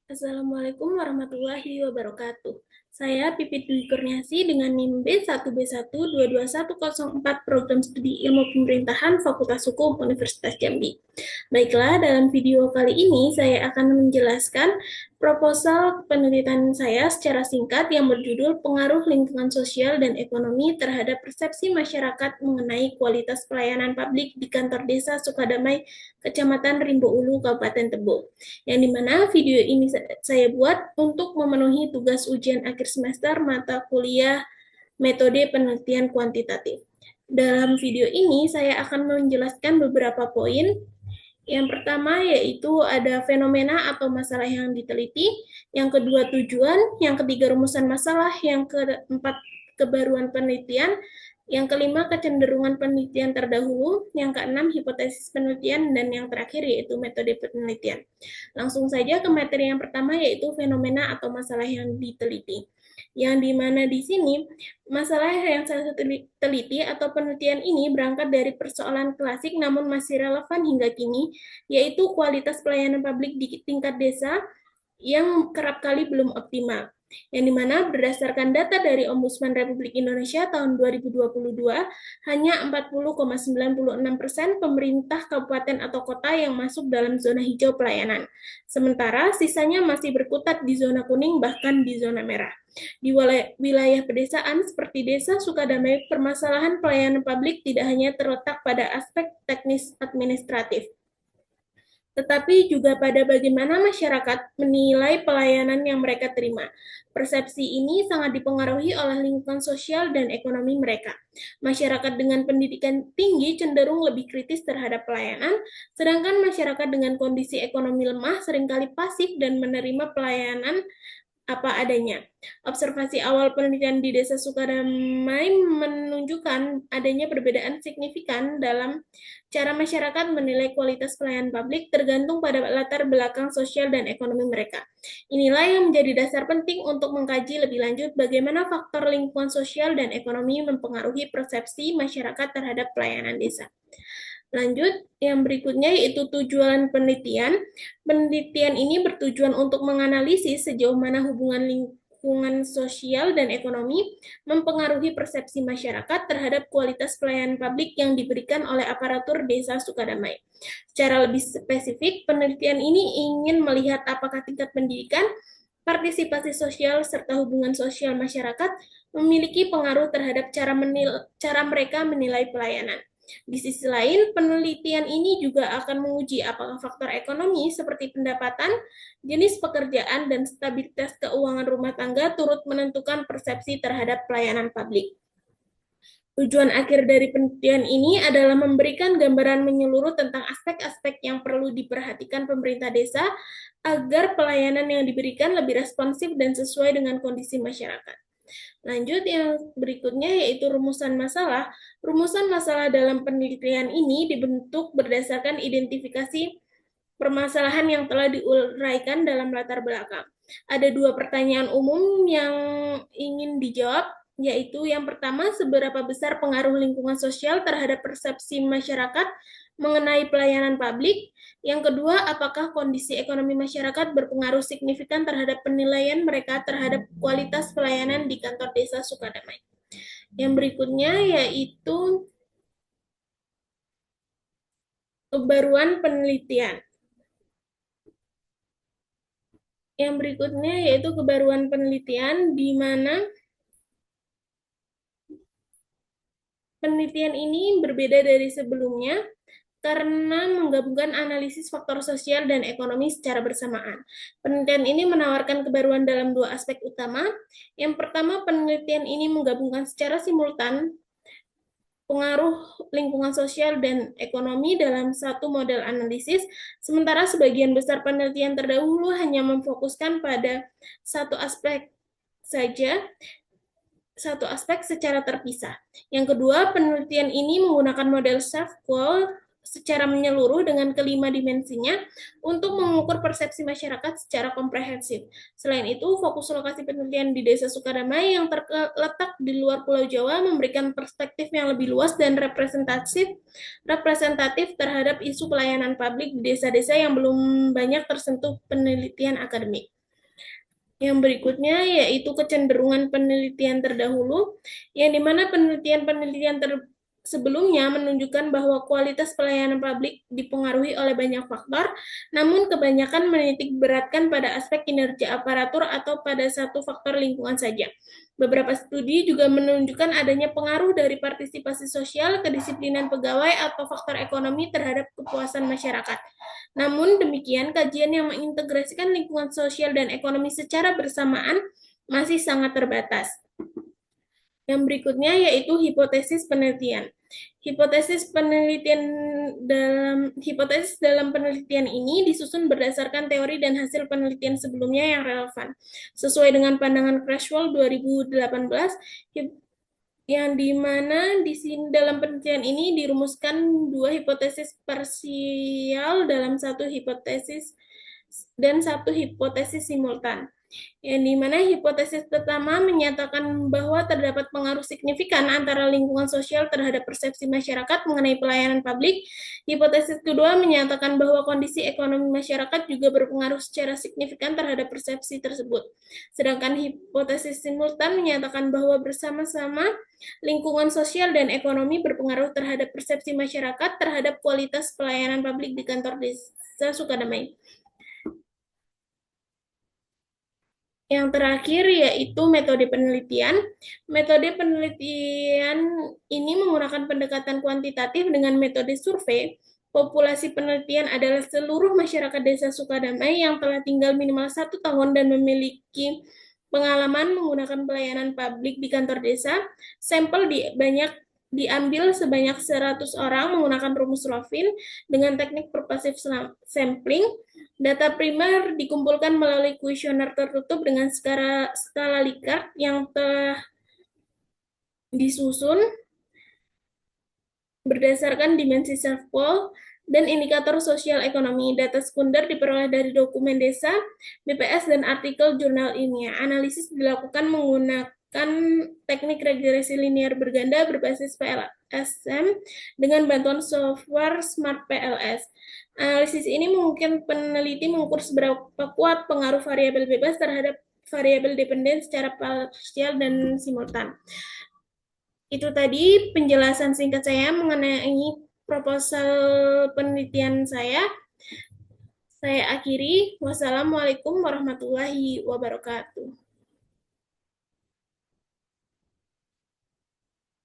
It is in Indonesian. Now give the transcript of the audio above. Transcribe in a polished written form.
Assalamualaikum warahmatullahi wabarakatuh. Saya Pipit Dwi Kurniasi dengan NIM B1B1222104 Program Studi Ilmu Pemerintahan Fakultas Hukum Universitas Jambi. Baiklah, dalam video kali ini saya akan menjelaskan proposal penelitian saya secara singkat yang berjudul Pengaruh Lingkungan Sosial dan Ekonomi terhadap Persepsi Masyarakat mengenai Kualitas Pelayanan Publik di Kantor Desa Sukadamai, Kecamatan Rimbo Ulu, Kabupaten Tebo. Yang dimana video ini saya buat untuk memenuhi tugas ujian akhir semester mata kuliah metode penelitian kuantitatif. Dalam video ini saya akan menjelaskan beberapa poin. Yang pertama yaitu ada fenomena atau masalah yang diteliti, yang kedua tujuan, yang ketiga rumusan masalah, yang keempat kebaruan penelitian, yang kelima kecenderungan penelitian terdahulu, yang keenam hipotesis penelitian, dan yang terakhir yaitu metode penelitian. Langsung saja ke materi yang pertama yaitu fenomena atau masalah yang diteliti. Yang dimana di sini masalah yang saya teliti atau penelitian ini berangkat dari persoalan klasik namun masih relevan hingga kini, yaitu kualitas pelayanan publik di tingkat desa yang kerap kali belum optimal. Yang dimana berdasarkan data dari Ombudsman Republik Indonesia tahun 2022, hanya 40,96% pemerintah kabupaten atau kota yang masuk dalam zona hijau pelayanan. Sementara sisanya masih berkutat di zona kuning bahkan di zona merah. Di wilayah pedesaan seperti Desa Sukadamai, permasalahan pelayanan publik tidak hanya terletak pada aspek teknis administratif, tetapi juga pada bagaimana masyarakat menilai pelayanan yang mereka terima. Persepsi ini sangat dipengaruhi oleh lingkungan sosial dan ekonomi mereka. Masyarakat dengan pendidikan tinggi cenderung lebih kritis terhadap pelayanan, sedangkan masyarakat dengan kondisi ekonomi lemah seringkali pasif dan menerima pelayanan apa adanya. Observasi awal penelitian di Desa Sukadamai menunjukkan adanya perbedaan signifikan dalam cara masyarakat menilai kualitas pelayanan publik tergantung pada latar belakang sosial dan ekonomi mereka. Inilah yang menjadi dasar penting untuk mengkaji lebih lanjut bagaimana faktor lingkungan sosial dan ekonomi mempengaruhi persepsi masyarakat terhadap pelayanan desa. Lanjut, yang berikutnya yaitu tujuan penelitian. Penelitian ini bertujuan untuk menganalisis sejauh mana hubungan lingkungan sosial dan ekonomi mempengaruhi persepsi masyarakat terhadap kualitas pelayanan publik yang diberikan oleh aparatur Desa Sukadamai. Secara lebih spesifik, penelitian ini ingin melihat apakah tingkat pendidikan, partisipasi sosial, serta hubungan sosial masyarakat memiliki pengaruh terhadap cara mereka menilai pelayanan. Di sisi lain, penelitian ini juga akan menguji apakah faktor ekonomi seperti pendapatan, jenis pekerjaan, dan stabilitas keuangan rumah tangga turut menentukan persepsi terhadap pelayanan publik. Tujuan akhir dari penelitian ini adalah memberikan gambaran menyeluruh tentang aspek-aspek yang perlu diperhatikan pemerintah desa agar pelayanan yang diberikan lebih responsif dan sesuai dengan kondisi masyarakat. Lanjut, yang berikutnya yaitu rumusan masalah. Rumusan masalah dalam penelitian ini dibentuk berdasarkan identifikasi permasalahan yang telah diuraikan dalam latar belakang. Ada dua pertanyaan umum yang ingin dijawab, yaitu yang pertama, seberapa besar pengaruh lingkungan sosial terhadap persepsi masyarakat mengenai pelayanan publik. Yang kedua, apakah kondisi ekonomi masyarakat berpengaruh signifikan terhadap penilaian mereka terhadap kualitas pelayanan di kantor desa Sukadamai. Yang berikutnya yaitu kebaruan penelitian. Yang berikutnya yaitu kebaruan penelitian di mana penelitian ini berbeda dari sebelumnya karena menggabungkan analisis faktor sosial dan ekonomi secara bersamaan. Penelitian ini menawarkan kebaruan dalam dua aspek utama. Yang pertama, penelitian ini menggabungkan secara simultan pengaruh lingkungan sosial dan ekonomi dalam satu model analisis, sementara sebagian besar penelitian terdahulu hanya memfokuskan pada satu aspek saja, satu aspek secara terpisah. Yang kedua, penelitian ini menggunakan model self-qual secara menyeluruh dengan kelima dimensinya untuk mengukur persepsi masyarakat secara komprehensif. Selain itu, fokus lokasi penelitian di Desa Sukadamai yang terletak di luar Pulau Jawa memberikan perspektif yang lebih luas dan representatif terhadap isu pelayanan publik di desa-desa yang belum banyak tersentuh penelitian akademik. Yang berikutnya yaitu kecenderungan penelitian terdahulu, yang dimana penelitian-penelitian sebelumnya menunjukkan bahwa kualitas pelayanan publik dipengaruhi oleh banyak faktor, namun kebanyakan menitik beratkan pada aspek kinerja aparatur atau pada satu faktor lingkungan saja. Beberapa studi juga menunjukkan adanya pengaruh dari partisipasi sosial, kedisiplinan pegawai, atau faktor ekonomi terhadap kepuasan masyarakat. Namun demikian, kajian yang mengintegrasikan lingkungan sosial dan ekonomi secara bersamaan masih sangat terbatas. Yang berikutnya yaitu hipotesis penelitian. Hipotesis dalam penelitian ini disusun berdasarkan teori dan hasil penelitian sebelumnya yang relevan. Sesuai dengan pandangan Creswell 2018, yang dimana di sini dalam penelitian ini dirumuskan dua hipotesis parsial dalam satu hipotesis dan satu hipotesis simultan. Yang dimana hipotesis pertama menyatakan bahwa terdapat pengaruh signifikan antara lingkungan sosial terhadap persepsi masyarakat mengenai pelayanan publik. Hipotesis kedua menyatakan bahwa kondisi ekonomi masyarakat juga berpengaruh secara signifikan terhadap persepsi tersebut. Sedangkan hipotesis simultan menyatakan bahwa bersama-sama lingkungan sosial dan ekonomi berpengaruh terhadap persepsi masyarakat terhadap kualitas pelayanan publik di kantor desa Sukadamai. Yang terakhir yaitu metode penelitian. Metode penelitian ini menggunakan pendekatan kuantitatif dengan metode survei. Populasi penelitian adalah seluruh masyarakat desa Sukadamai yang telah tinggal minimal 1 tahun dan memiliki pengalaman menggunakan pelayanan publik di kantor desa. Sampel diambil sebanyak 100 orang menggunakan rumus Rovin dengan teknik purposive sampling. Data primer dikumpulkan melalui kuesioner tertutup dengan skala Likert yang telah disusun berdasarkan dimensi self-poll dan indikator sosial ekonomi. Data sekunder diperoleh dari dokumen desa, BPS, dan artikel jurnal ilmiah. Analisis dilakukan menggunakan teknik regresi linear berganda berbasis PLSM dengan bantuan software Smart PLS. Analisis ini memungkinkan peneliti mengukur seberapa kuat pengaruh variabel bebas terhadap variabel dependen secara parsial dan simultan. Itu tadi penjelasan singkat saya mengenai proposal penelitian saya. Saya akhiri. Wassalamualaikum warahmatullahi wabarakatuh.